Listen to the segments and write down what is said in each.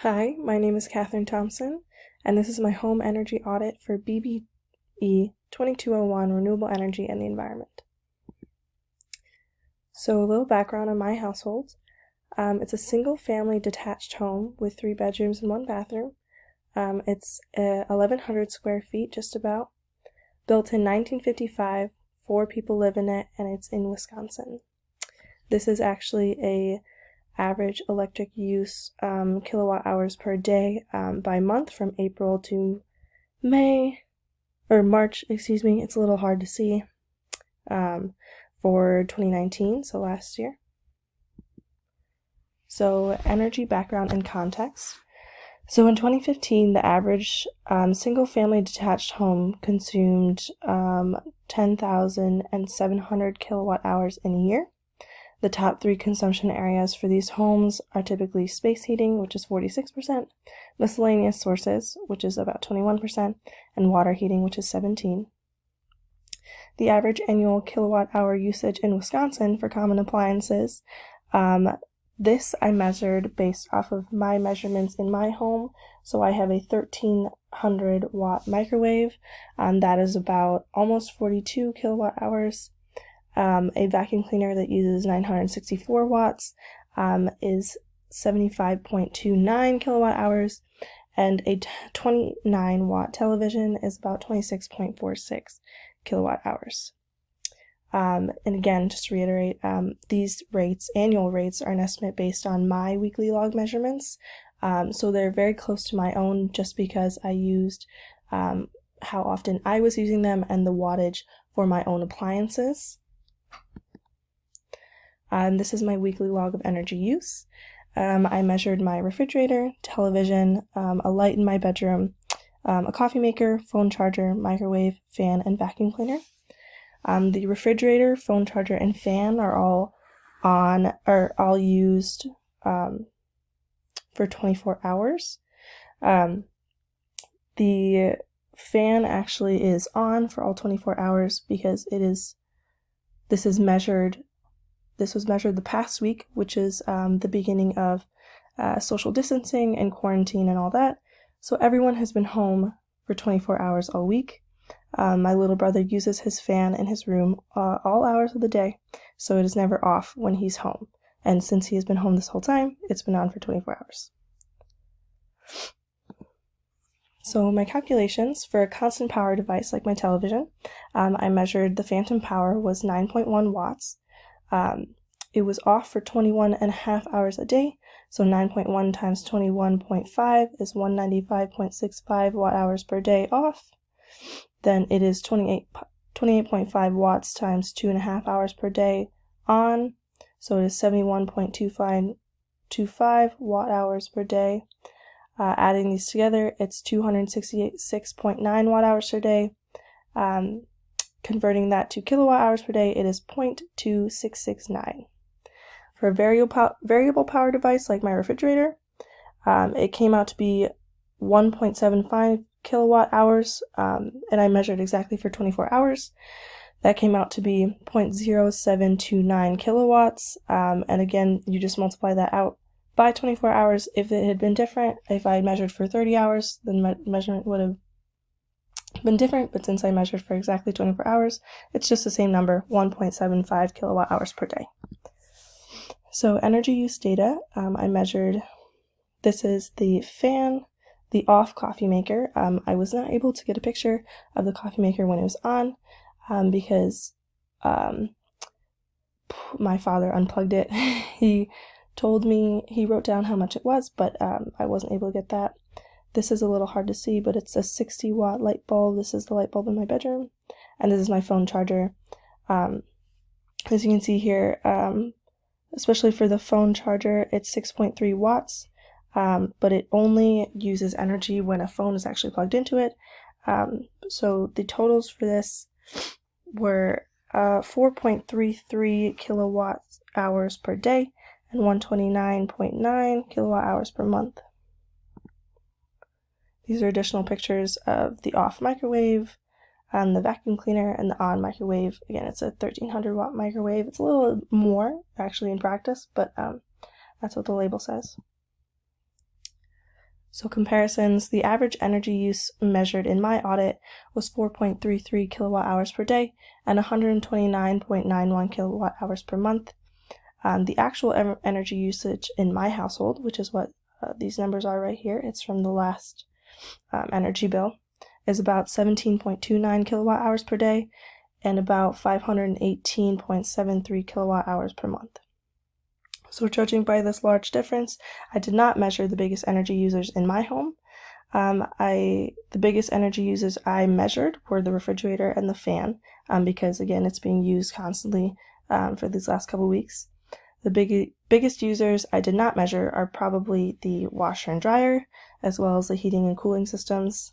Hi, my name is Katherine Thompson, and this is my home energy audit for BBE 2201 Renewable Energy and the Environment. So a little background on my household. It's a single-family detached home with 3 bedrooms and 1 bathroom. It's 1,100 square feet, just about. Built in 1955, 4 people live in it, and it's in Wisconsin. This is actually a average electric use kilowatt hours per day by month from April to March, excuse me. It's a little hard to see for 2019, so last year. So energy background and context. So in 2015, the average single-family detached home consumed 10,700 kilowatt hours in a year. The top 3 consumption areas for these homes are typically space heating, which is 46%, miscellaneous sources, which is about 21%, and water heating, which is 17%. The average annual kilowatt hour usage in Wisconsin for common appliances, this I measured based off of my measurements in my home. So I have a 1,300 watt microwave, that is about almost 42 kilowatt hours. A vacuum cleaner that uses 964 watts is 75.29 kilowatt hours, and a 29 watt television is about 26.46 kilowatt hours. And again, just to reiterate, these annual rates, are an estimate based on my weekly log measurements. So they're very close to my own just because I used how often I was using them and the wattage for my own appliances. This is my weekly log of energy use. I measured my refrigerator, television, a light in my bedroom, a coffee maker, phone charger, microwave, fan, and vacuum cleaner. The refrigerator, phone charger, and fan are all used for 24 hours. The fan actually is on for all 24 hours because this was measured the past week, which is the beginning of social distancing and quarantine and all that. So everyone has been home for 24 hours all week. My little brother uses his fan in his room all hours of the day, so it is never off when he's home. And since he has been home this whole time, it's been on for 24 hours. So my calculations for a constant power device like my television, I measured the phantom power was 9.1 watts. It was off for 21.5 hours a day, so 9.1 times 21.5 is 195.65 watt hours per day off. Then it is 28.5 watts times 2.5 hours per day on, so it is 71.25 watt hours per day. Adding these together, it's 266.9 watt hours per day. Converting that to kilowatt hours per day, it is 0.2669. For a variable power device like my refrigerator, it came out to be 1.75 kilowatt hours, and I measured exactly for 24 hours. That came out to be 0.0729 kilowatts, and again, you just multiply that out by 24 hours. If it had been different, if I measured for 30 hours, then my measurement would have been different, but since I measured for exactly 24 hours, it's just the same number, 1.75 kilowatt hours per day. So energy use data, I measured, this is the fan, the off coffee maker. I was not able to get a picture of the coffee maker when it was on because my father unplugged it. He told me, he wrote down how much it was, but I wasn't able to get that. This is a little hard to see, but it's a 60 watt light bulb. This is the light bulb in my bedroom, and this is my phone charger. As you can see here, especially for the phone charger, it's 6.3 watts, but it only uses energy when a phone is actually plugged into it. So the totals for this were 4.33 kilowatt hours per day and 129.9 kilowatt hours per month. These are additional pictures of the off microwave, the vacuum cleaner, and the on microwave. Again, it's a 1,300 watt microwave. It's a little more actually in practice, but that's what the label says. So comparisons, the average energy use measured in my audit was 4.33 kilowatt hours per day and 129.91 kilowatt hours per month. The actual energy usage in my household, which is what these numbers are right here, it's from the last energy bill, is about 17.29 kilowatt hours per day and about 518.73 kilowatt hours per month. So judging by this large difference, I did not measure the biggest energy users in my home. The biggest energy users I measured were the refrigerator and the fan, because again, it's being used constantly for these last couple weeks. The biggest users I did not measure are probably the washer and dryer, as well as the heating and cooling systems.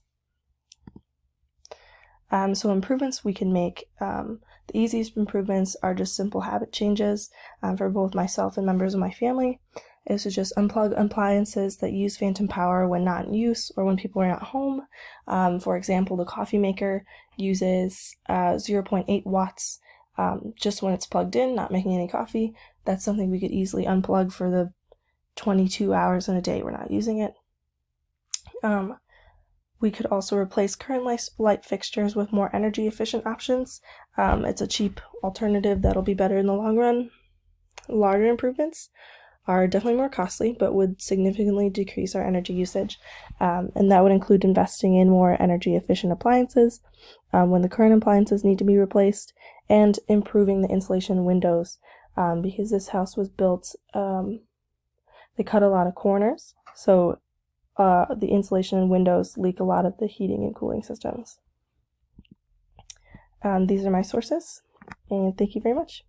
So improvements we can make. The easiest improvements are just simple habit changes for both myself and members of my family, is to just unplug appliances that use phantom power when not in use or when people are not home. For example, the coffee maker uses 0.8 watts just when it's plugged in, not making any coffee. That's something we could easily unplug for the 22 hours in a day we're not using it. We could also replace current light fixtures with more energy efficient options. It's a cheap alternative that'll be better in the long run. Larger improvements are definitely more costly, but would significantly decrease our energy usage. And that would include investing in more energy efficient appliances when the current appliances need to be replaced, and improving the insulation windows because this house was built, they cut a lot of corners, so the insulation and windows leak a lot of the heating and cooling systems. These are my sources, and thank you very much.